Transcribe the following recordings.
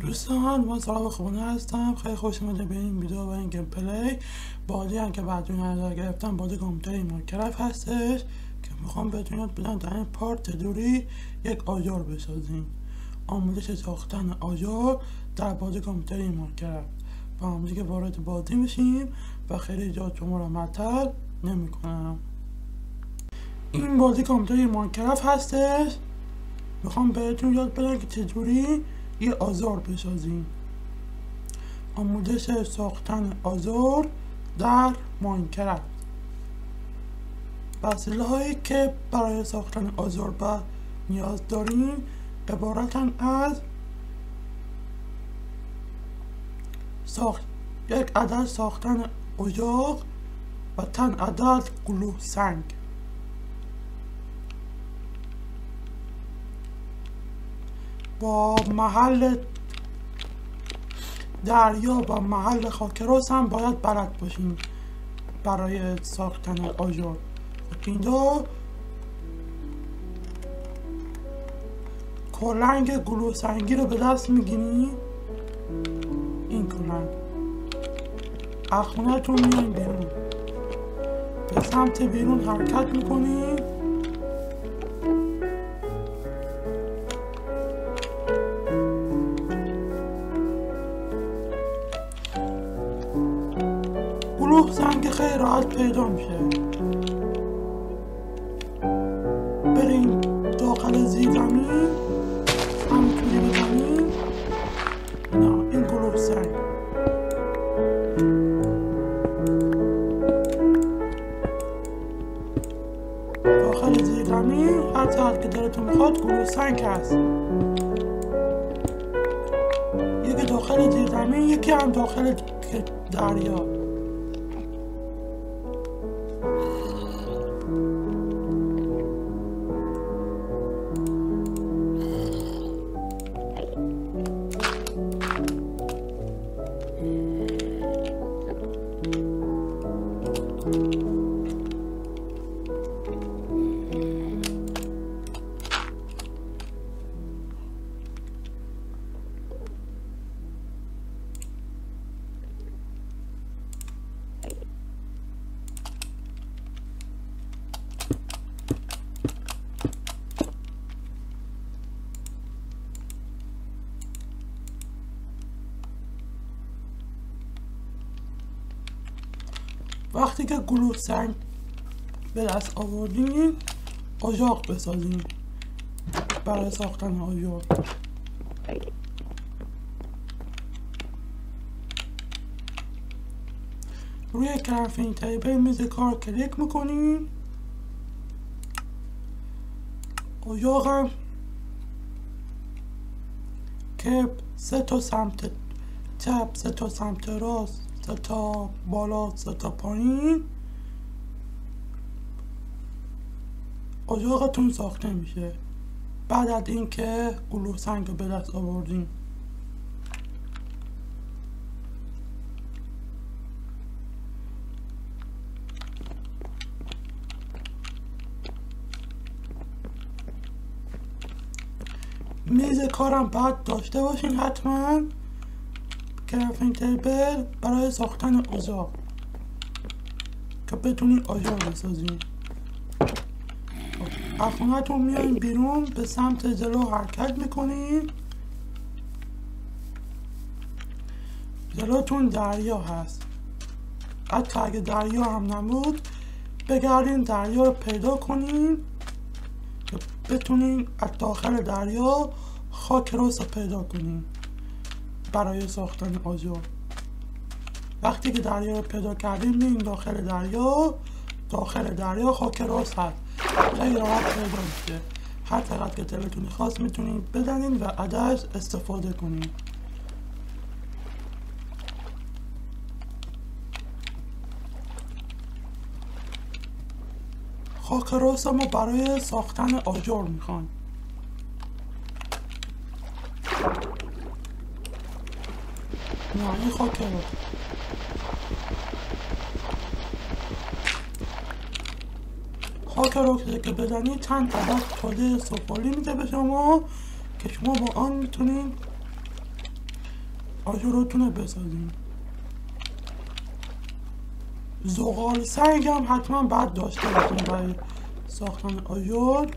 دوستان من سراغ خونه هستم. خیلی خوش اومده به این ویدیو و این گیم پلی. بازی هم که بعد نظر گرفتم بازی کامپیوتری ماینکرافت هستش که میخوام بهتون یاد بدم در این پارت دوری یک آجر بسازیم. آموزش ساختن آجر در بازی کامپیوتری ماینکرافت. با همونجوری که وارد بازی میشیم و خیلی جا شما را معطل نمیکنم. این بازی کامپیوتری ماینکرافت هستش. میخوام بهتون یاد بدم که چجوری یه آجر بسازیم. آموزش ساختن آجر در ماینکرافت. وسیله هایی که برای ساختن آجر نیاز داریم عبارتن از یک عدد ساختن اجاق و چند عدد گلو سنگ. با محل دریا و محل خاکروس هم باید بلد باشیم برای ساختن آجر. اینجا کلنگ گلو سنگی رو به دست میگیریم. این کلنگ از خونه‌تون میایم بیرون، به سمت بیرون حرکت میکنیم. گلو سنگ خیلی راحت پیدا میشه. بریم داخل زیر زمین، همینطوری بزنیم. نه این گلو سنگ داخل زیر زمین، هر چقدر که دلتون میخواد گلو سنگ هست. یکی داخل زیر زمین، یکی هم داخل دریا. وقتی که گلو سنگ به دست آوردیم اجاق بسازیم برای ساختن آجر. روی کرافینگ تیبل میز کار کلیک میکنیم. اجاقم که 3 تا سمت چپ، 3 تا سمت راست، 3 تا بالا، 3 تا پایین اجاقتون ساخته میشه بعد از اینکه گلو سنگ رو به دست آوردیم. میز کارم باید داشته باشین حتما. کرافینگ تیبل برای ساختن اجاق که بتونین آجر بسازین. از خونه‌تون میایین بیرون، به سمت جلو حرکت میکنین. جلوتون دریا هست. حتی اگه دریا هم نبود بگردین دریا رو پیدا کنین که بتونین از داخل دریا خاکروس رو پیدا کنین برای ساختن آجر. وقتی که دریا رو پیدا کردیم میرین داخل دریا خاکروس هست. خیلی راحت پیدا میشه. هر چقدر که دلتون خواست میتونین بدنین و ازش استفاده کنین. خاکروس ما برای ساختن آجر میخوان. نه این خاکروس که بدنید چند عدد کد سفالی میده به شما که شما با آن میتونین آجرتونه بسازیم. زغال سنگ هم حتما باید داشته باشیم برای ساختن آجر.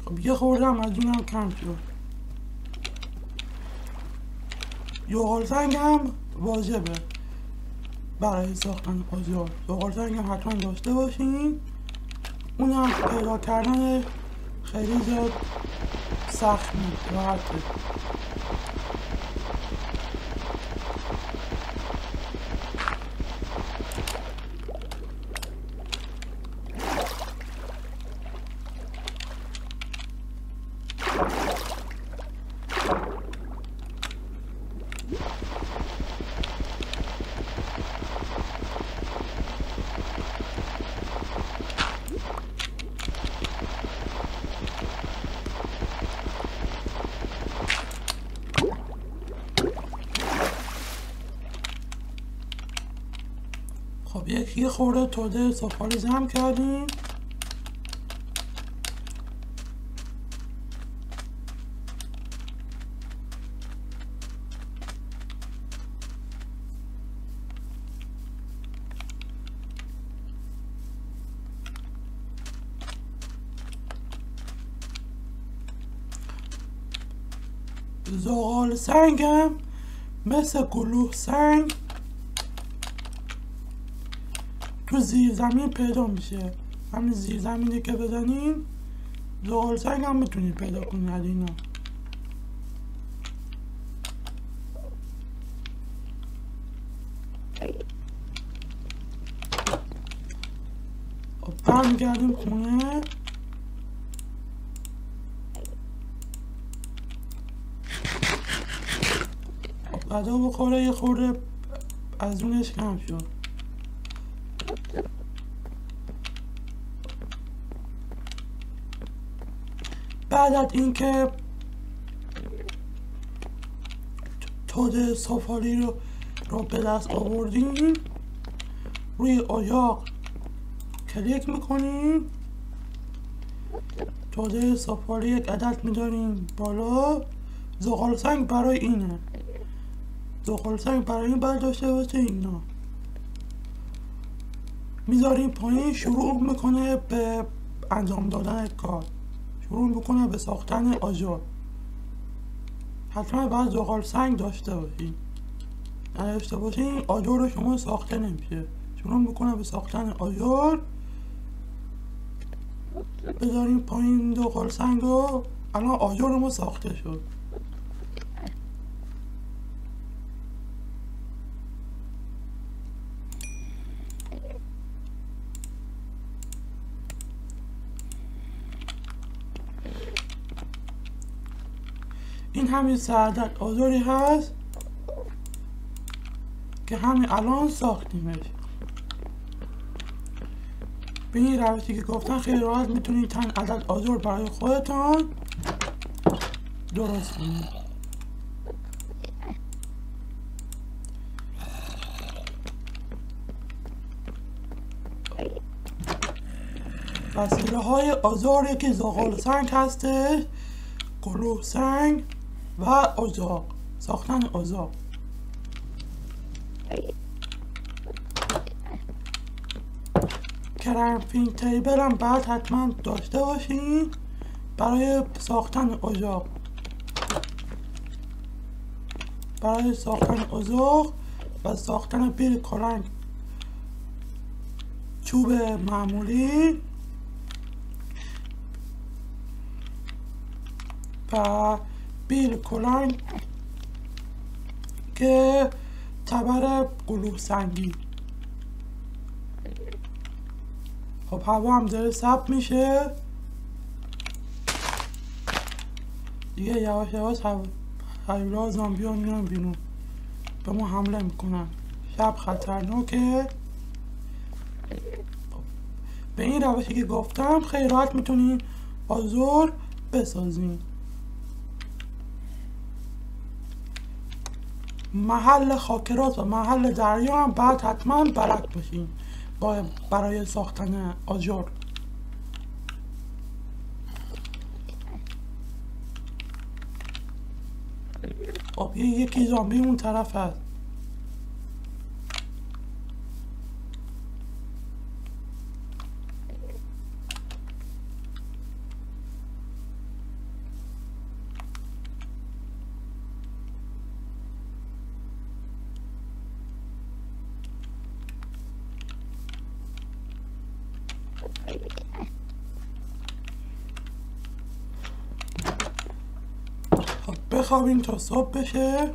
خب یه خورده هم از اونم کم شد. زغال سنگ هم واجبه برای ساختن آجر. زغال سنگ هم حتما داشته باشین. اونم پیدا کردن خیلی زیاد سخت نیست، راحته. خب یه خورده توده سفالی جمع کردیم. زغال سنگم مثل گلوه سنگ تو زیر زمین پیدا میشه. همین زیر زمینی که بزنیم زغال سنگ هم میتونید پیدا کنید از اینا. خب برمیگردیم خونه. غذا بخوره یه خورده از اونش کم شد. بعد از اینکه تود سفالی رو به دست آوردیم روی اجاق کلیک میکنیم. تود سفالی یک عدد میداریم بالا. زغال سنگ برای اینه. زغال سنگ برای این باید داشته باشه. اینا میذاریم پایین. شروع میکنه به انجام دادن کار، شروع میکنه به ساختن آجر. حتما باید زغال سنگ داشته باشین. نداشته باشین آجر رو شما ساخته نمیشه. شروع میکنه به ساختن آجر. بذاریم پایین زغال سنگ رو. الان آجر ما ساخته شد. این همین سعادت آجری هست که همین الان ساختیمش. به این روشی که گفتن خیلی راحت میتونید چند عدد آجر برای خودتان درست کنید. وسیله های آجر که زغال سنگ هستش، گلوه سنگ و اجاق. ساختن اجاق کرامفینگ تیبل هم باید حتما داشته باشین برای ساختن اجاق. برای ساختن اجاق و ساختن بیل کلنگ چوب معمولی و بیل کلنگ که تبر گلوه سنگی. خب هوا هم داره سب میشه دیگه. یواش یواش حیولا زامبی ها میان بیرون به ما حمله میکنن. شب خطرناکه. به این روشی که گفتم خیلی راحت میتونین آجر بسازین. محل خاکرات و محل دریا هم باید حتما بلد باشین برای ساختن آجر. خب یکی زامبی اون طرف هست. خب بخوابیم تا صبح بشه.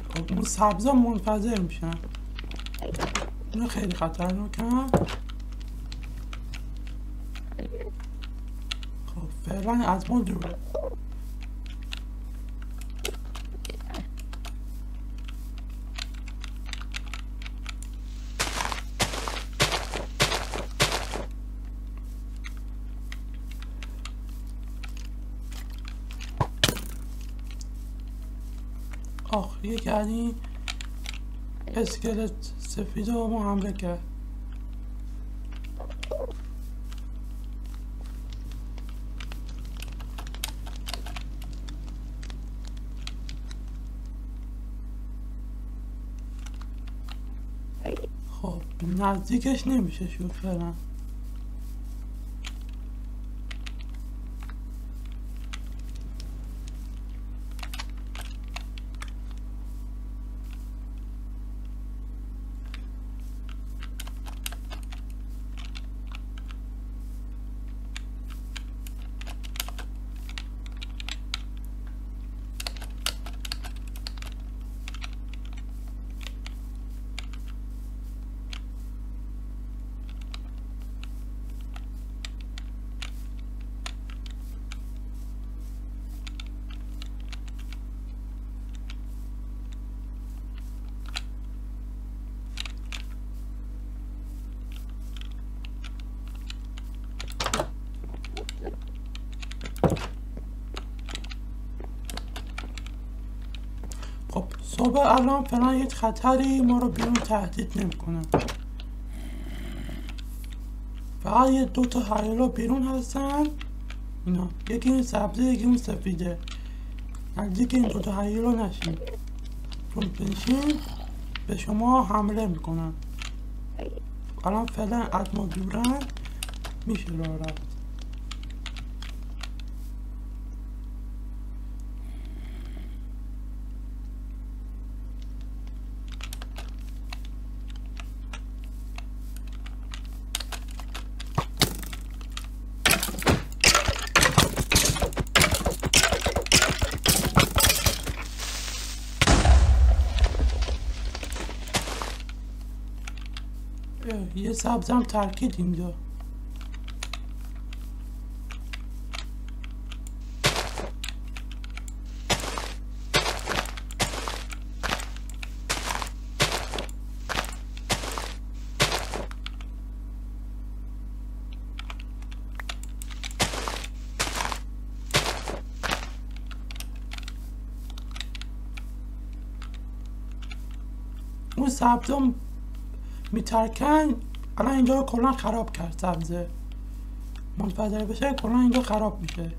خب اون سبزا منفجر میشن، اینا خیلی خطرناکن. خب فعلا از ما دوره. آخ یک این اسکلت سفید رو ما حمله کرد. خب نزدیکش نمیشه شد فعلا. خب صبح الان فعلا هیچ خطری ما رو بیرون تهدید نمیکنه. فقط یه دوتا هیولا بیرون هستن، اینا یکی این سبزه یکی اون سفیده. نزدیک این دوتا هیولا نشین، چون بنشین به شما حمله میکنن. الان فعلا از ما دورن، میشه راه رفت. یه سبزم ترکید اینجا. اون سبزم میترکن الان اینجا رو کلا خراب کرد. سبزه منفجر بشه کلا اینجا خراب میشه.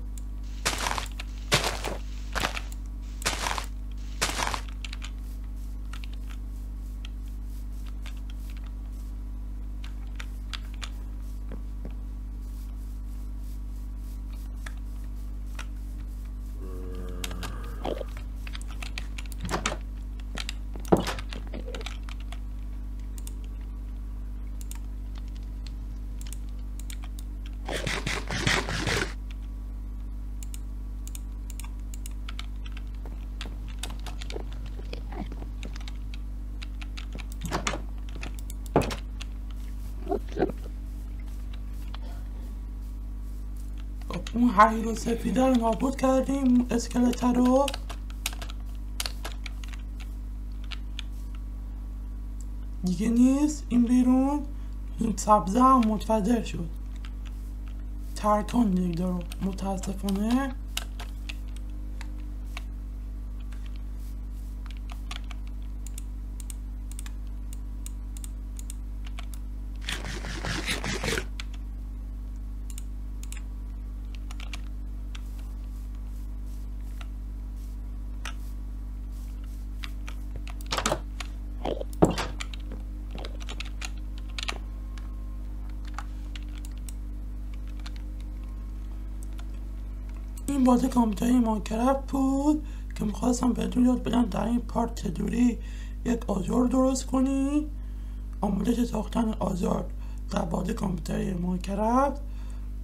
اون حریر و سفیده رو نابود کردیم، اسکلت رو دیگه نیست. این بیرون این سبزه هم متفجر شد، ترکان دیگه دارو متاسفانه. این بازی کامپیوتری ماینکرافت بود که میخواستم بهتون یاد بدم در این پارت چجوری یک آجر درست کنی. آموزش ساختن آجر در بازی کامپیوتری ماینکرافت.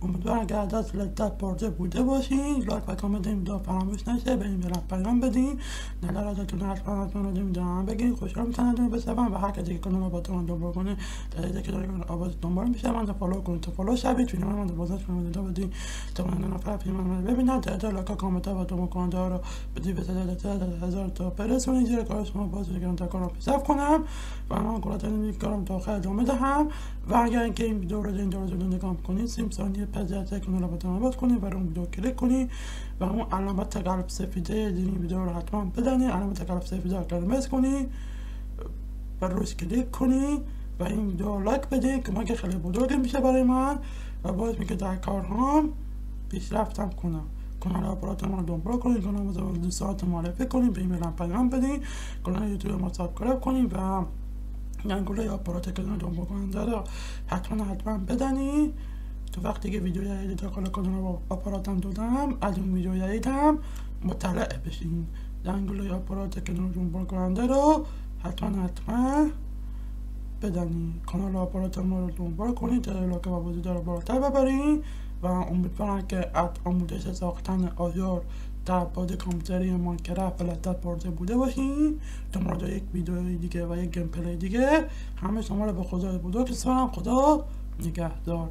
امیدوارم که از دست لذت برده بوده باشین. لایک و کامنت این ویدیو فراموش نشه. به این پیام بدین، نظراتتون حتما رو نمیدونم بگین. خوشحال میشم رو بسپارم و هر کسی که کانال آبادتون دنبال کنه دلیلی که داره آباد دنبال میشه من فالو کنید تا فالو شوید. چون من بازش کنم ویدیو بدین تا من نفر فیلم من ببینن. تا لایک و کامنت و تو مکان رو بدید به 1000 تا برسونید. زیر کار شما باز دیگه تا کارو حساب کنم و من کاراتون کارم تا آخر ادامه دهم. و اگر اینکه این ویدیو رو نگاه کنید 30 ثانیه پذیرت کانال رو آباد کنید و اون ویدیو کلیک کنید و اون علامت قلب سفیده این ویدیو رو حتما بدنید. علامت قلب سفیده رو قرمز کنید و روش کلیک کنید و این ویدیو رو لایک بدید که که خیلی بزرگ میشه برای من و باعث میشه در کارهام پیشرفتم کنم. کانال آپارات ما رو دنبال کنید، کانال ما دوستات معرفی کنید، به ایمیل هم پیام بدید، کانال یوتیوب ما سابسکرایب کنید و گنگوله آپارات که دنبال کننده رو حتما بدنید. تو وقتی که ویدیو جدید داخل کانال آپاراتم دادم از اون ویدیو جدیدم مطلع بشین. دنگوله آپارات که دنبال کننده رو حتما بدنید. کانال آپارات ما رو دنبال کنید تا علاقه و بازی رو بالاتر ببرین و امیدوارم که از آموزش ساختن آجر در بازی کامپیوتری ماینکرافت لذت برده بوده باشین. تا مورد یک ویدیو دیگه و یک گیم پلی دیگه همه شما رو به خدای بزرگ میسپارم. خدا نگهدار.